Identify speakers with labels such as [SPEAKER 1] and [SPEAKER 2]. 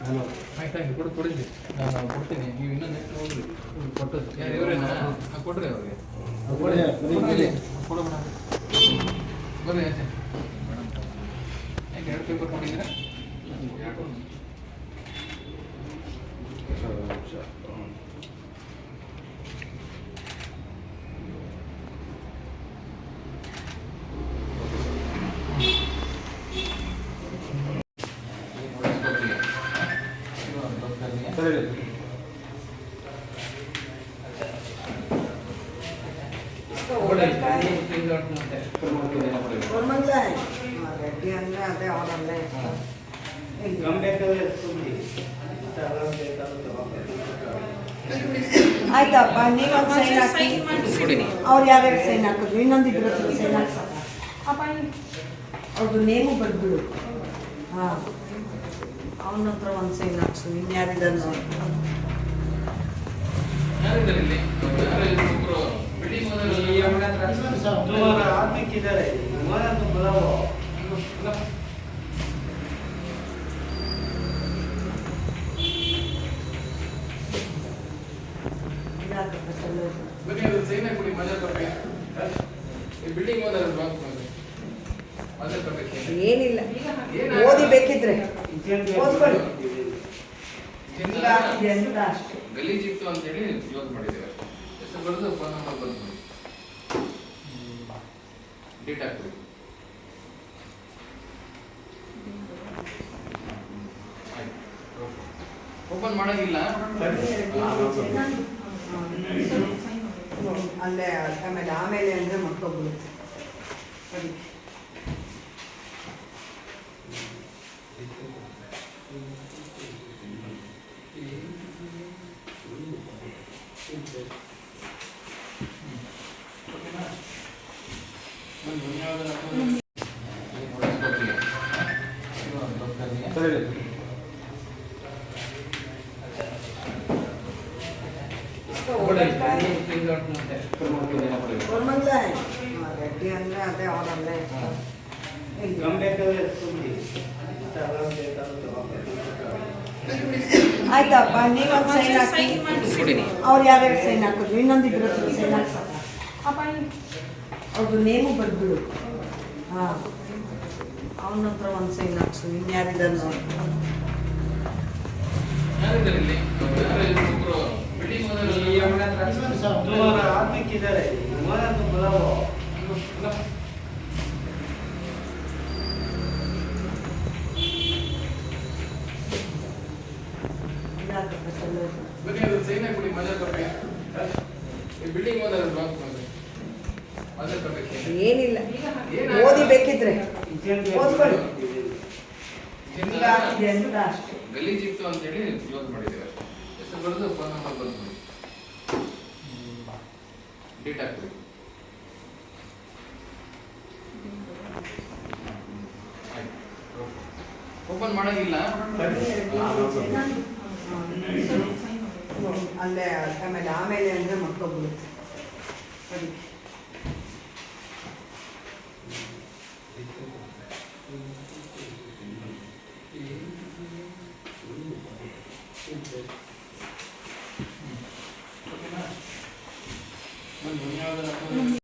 [SPEAKER 1] ಆಯ್ತು ಕೊಡಿದ್ರಿ ನಾನು ಕೊಡ್ತೀನಿ. ನೀವು ಇನ್ನೂ ನೆಕ್ಸ್ಟ್ ಹೋಗ್ರಿ ಕೊಟ್ಟದ್ದು ಯಾರು ಇವರೇನಾ? ಕೊಡ್ರಿ ಅವ್ರಿಗೆ ಕೊಡೋಣ ಬರ್ರಿ. ಆಯ್ತು ಯಾಕೆ 2 ಪೇಪರ್ ಕೊಟ್ಟಿದ್ದೀರಾ?
[SPEAKER 2] ರೆಡ್ಡಿ ಅಂದರೆ ಅದೇ ಅವರಲ್ಲೇ ಆಯ್ತಪ್ಪ. ನೀವೊಂದು ಸೈನ್ ಹಾಕಿ, ಅವ್ರು ಯಾರ್ಯಾರು ಸೈನ್ ಹಾಕಿದ್ರು, ಇನ್ನೊಂದು ಇದ್ರ ಹತ್ರ ಸೈನ್ ಹಾಕ್ಸಪ್ಪ. ಅವ್ರದ್ದು ನೇಮು ಬರ್ಬಿಡು. ಹಾಂ, ಅವನ ಹತ್ರ ಒಂದು ಸೈನ್ ಹಾಕ್ಸು. ಇನ್ಯಾರಿದ್ದಾರೆ ನೋಡಿ. ಏನಿಲ್ಲ, ಓದಿ ಬೇಕಿದ್ರೆ ಓದ್ಕೊಳ್ಳಿ.
[SPEAKER 1] ಗಲೀಜಿತ್ತು ಅಂತ ಹೇಳಿ ಕ್ಲೋಸ್ ಮಾಡಿದ್ದೇವೆ. ಹೆಸರು ಬರೆದು ಫೋನ್ ನಂಬರ್ ಬಂದು ಡೇಟ್ ಹಾಕ್ಬಿಡಿ. ಓಪನ್ ಮಾಡೋಂಗಿಲ್ಲ
[SPEAKER 2] ಅಲ್ಲೇ. ಆಮೇಲೆ ಅಂದರೆ ಮತ್ತೊಬ್ಬರು ರೆಡ್ಡಿ ಅಂದರೆ ಅದೇ ಅವರಲ್ಲೇ ಆಯ್ತಪ್ಪ. ನೀವೊಂದು ಸೈನ್ ಹಾಕಿ, ಅವ್ರು ಯಾರ್ಯಾರು ಸೈನ್ ಹಾಕಿದ್ರು, ಇನ್ನೊಂದು ಇದ್ರ ಹತ್ರ ಸೈನ್ ಹಾಕ್ಸಪ್ಪ. ಅವ್ರದ್ದು ನೇಮು ಬರ್ಬಿಡು. ಹಾಂ, ಅವನ ಹತ್ರ ಒಂದು ಸೈನ್ ಹಾಕ್ಸು. ಇನ್ಯಾರಿದ್ದಾರೆ ನೋಡಿ. ಏನಿಲ್ಲ, ಓದಿ ಬೇಕಿದ್ರೆ ಓದ್ಕೊಳ್ಳಿ.
[SPEAKER 1] ಗಲೀಜಿತ್ತು ಅಂತ ಹೇಳಿ ಕ್ಲೋಸ್ ಮಾಡಿದ್ದೇವೆ. ಹೆಸರು ಬರೆದು ಫೋನ್ ನಂಬರ್ ಬಂದು ಡೇಟ್ ಹಾಕ್ಬಿಡಿ. ಓಪನ್ ಮಾಡೋಂಗಿಲ್ಲ
[SPEAKER 2] ಅಲ್ಲೇ. ಆಮೇಲೆ ಅಂದರೆ ಮತ್ತೊಬ್ಬರು